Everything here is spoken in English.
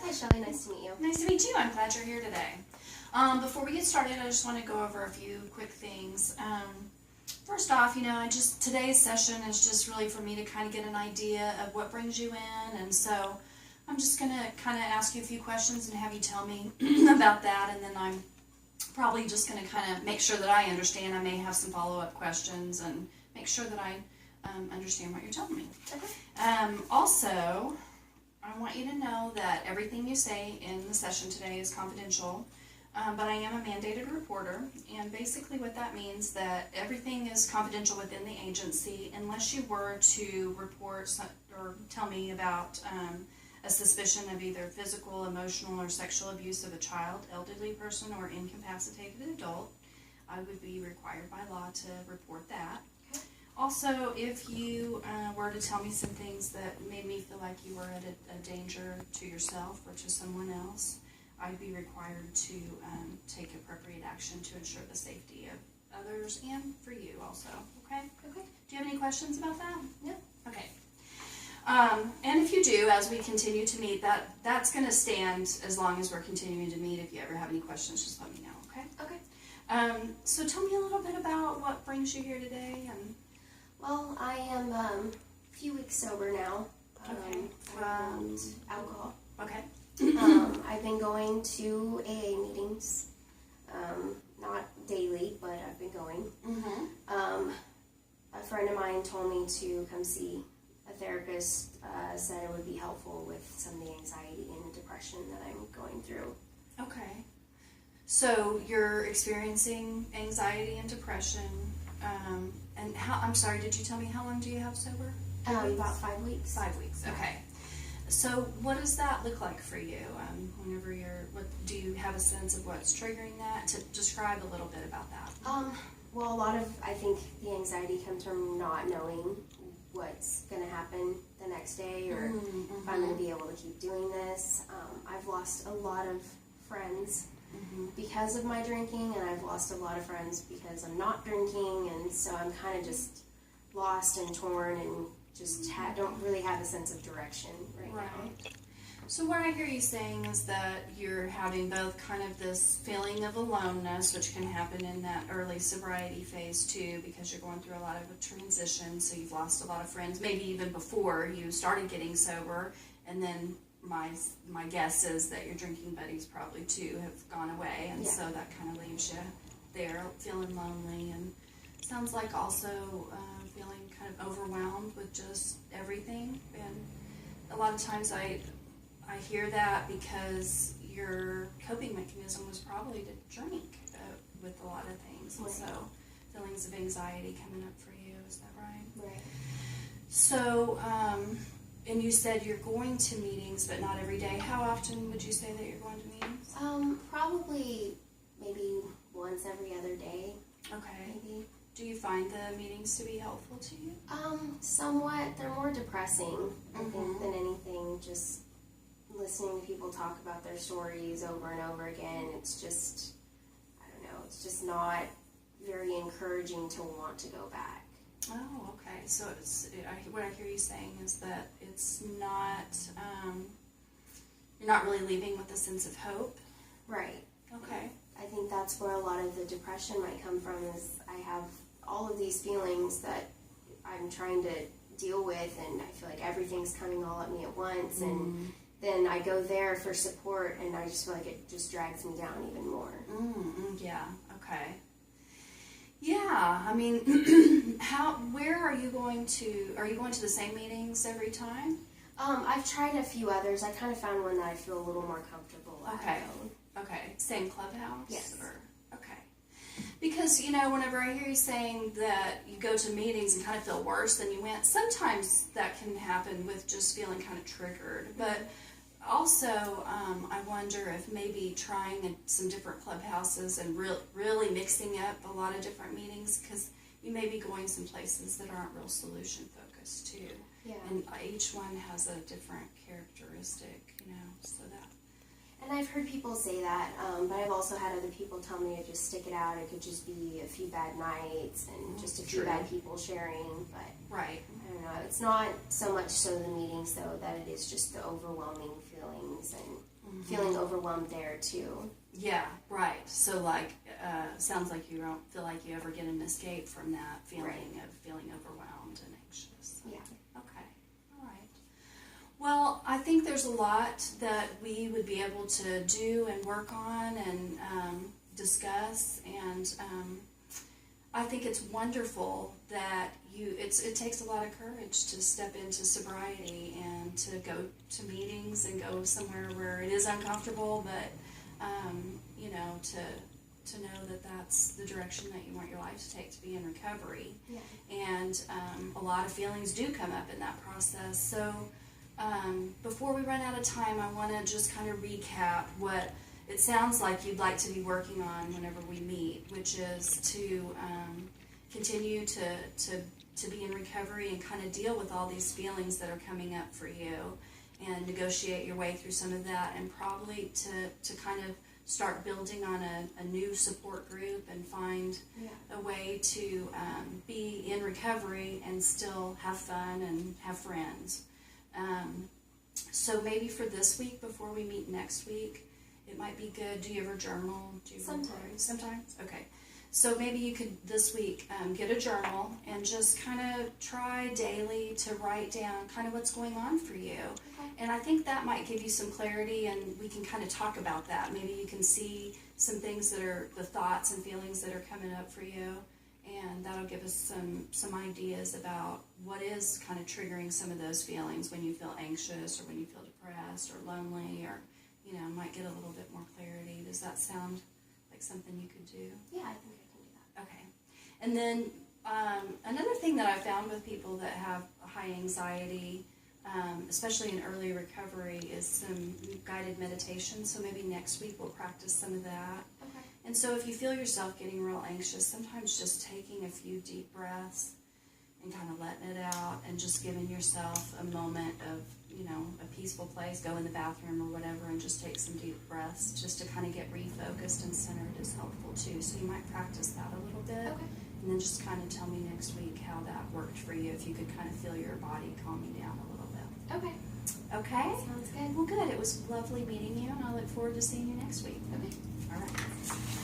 Hi, Shelley. Nice to meet you. Nice to meet you. I'm glad you're here today. Before we get started, I just want to go over a few quick things. First off, today's session is just really for me to kind of get an idea of what brings you in, and so I'm just going to kind of ask you a few questions and have you tell me about that, and then I'm probably just going to kind of make sure that I understand. I may have some follow-up questions and make sure that I understand what you're telling me. Okay. Also, I want you to know that everything you say in the session today is confidential, but I am a mandated reporter, and basically what that means that everything is confidential within the agency unless you were to report or tell me about a suspicion of either physical, emotional, or sexual abuse of a child, elderly person, or incapacitated adult. I would be required by law to report that. Okay. Also, if you were to tell me some things that made me feel like you were at a danger to yourself or to someone else, I'd be required to take appropriate action to ensure the safety of others and for you also. Okay? Okay. Do you have any questions about that? No. Okay. And if you do, as we continue to meet, that's going to stand as long as we're continuing to meet. If you ever have any questions, just let me know. Okay? Okay. So tell me a little bit about what brings you here today. Well, I am a few weeks sober now. Okay. From alcohol. Okay. I've been going to AA meetings, not daily, but I've been going. Mm-hmm. A friend of mine told me to come see a therapist, said it would be helpful with some of the anxiety and depression that I'm going through. Okay. So you're experiencing anxiety and depression, and I'm sorry, did you tell me how long do you have sober? About 5 weeks. 5 weeks, okay. So what does that look like for you? Whenever do you have a sense of what's triggering that? To describe a little bit about that. Well, a lot of, I think, the anxiety comes from not knowing what's going to happen the next day, or if I'm going to be able to keep doing this. I've lost a lot of friends because of my drinking, and I've lost a lot of friends because I'm not drinking, and so I'm kind of just lost and torn and just don't really have a sense of direction right now. So what I hear you saying is that you're having both kind of this feeling of aloneness, which can happen in that early sobriety phase too, because you're going through a lot of a transition, so you've lost a lot of friends, maybe even before you started getting sober, and then my guess is that your drinking buddies probably too have gone away, and so that kind of leaves you there feeling lonely, and sounds like also feeling kind of overwhelmed with just everything. And a lot of times I hear that because your coping mechanism was probably to drink with a lot of things, and so feelings of anxiety coming up for you, is that right? Right. So, and you said you're going to meetings, but not every day. How often would you say that you're going to meetings? Probably maybe once every other day. Okay. Maybe. Do you find the meetings to be helpful to you? Somewhat. They're more depressing, I think, than anything. Just listening to people talk about their stories over and over again. It's just, I don't know, it's just not very encouraging to want to go back. Oh, okay. So what I hear you saying is that it's not, you're not really leaving with a sense of hope? Right. Okay. I think that's where a lot of the depression might come from, is I have all of these feelings that I'm trying to deal with, and I feel like everything's coming all at me at once, and then I go there for support, and I just feel like it just drags me down even more. Yeah, okay. Yeah, I mean, where are you going to the same meetings every time? I've tried a few others. I kind of found one that I feel a little more comfortable at. Okay. Okay, same clubhouse? Yes. Okay. Because, whenever I hear you saying that you go to meetings and kind of feel worse than you went, sometimes that can happen with just feeling kind of triggered. But also, I wonder if maybe trying some different clubhouses and really mixing up a lot of different meetings, because you may be going some places that aren't real solution focused too. Yeah. And each one has a different characteristic, so that. And I've heard people say that, but I've also had other people tell me to just stick it out. It could just be a few bad nights and just a few bad people sharing. But right. I don't know. It's not so much so the meetings, though, that it is just the overwhelming feelings and feeling overwhelmed there too. Yeah, right. So like, sounds like you don't feel like you ever get an escape from that feeling of feeling overwhelmed and anxious. Yeah. Okay. All right. Well, I think there's a lot that we would be able to do and work on and discuss, and I think it's wonderful that it takes a lot of courage to step into sobriety and to go to meetings and go somewhere where it is uncomfortable, but you know, to know that that's the direction that you want your life to take, to be in recovery. Yeah. And a lot of feelings do come up in that process. So before we run out of time, I want to just kind of recap what it sounds like you'd like to be working on whenever we meet, which is to continue to be in recovery and kind of deal with all these feelings that are coming up for you and negotiate your way through some of that, and probably to kind of start building on a new support group and find a way to be in recovery and still have fun and have friends. So maybe for this week, before we meet next week, it might be good. Do you ever journal? Sometimes? Okay. So maybe you could this week get a journal and just kind of try daily to write down kind of what's going on for you. Okay. And I think that might give you some clarity, and we can kind of talk about that. Maybe you can see some things that are the thoughts and feelings that are coming up for you, and that'll give us some ideas about what is kind of triggering some of those feelings when you feel anxious or when you feel depressed or lonely, or you know, might get a little bit more clarity. Does that sound like something you could do? Yeah, I think I can do that. Okay. And then another thing that I found with people that have high anxiety, especially in early recovery, is some guided meditation. So maybe next week we'll practice some of that. Okay. And so if you feel yourself getting real anxious, sometimes just taking a few deep breaths and kind of letting it out and just giving yourself a moment of, you know, a peaceful place, go in the bathroom or whatever and just take some deep breaths just to kind of get refocused and centered is helpful too. So you might practice that a little bit. Okay. And then just kind of tell me next week how that worked for you, if you could kind of feel your body calming down a little bit. Okay. Okay? Sounds good. Well, good. It was lovely meeting you, and I look forward to seeing you next week. Okay. All right.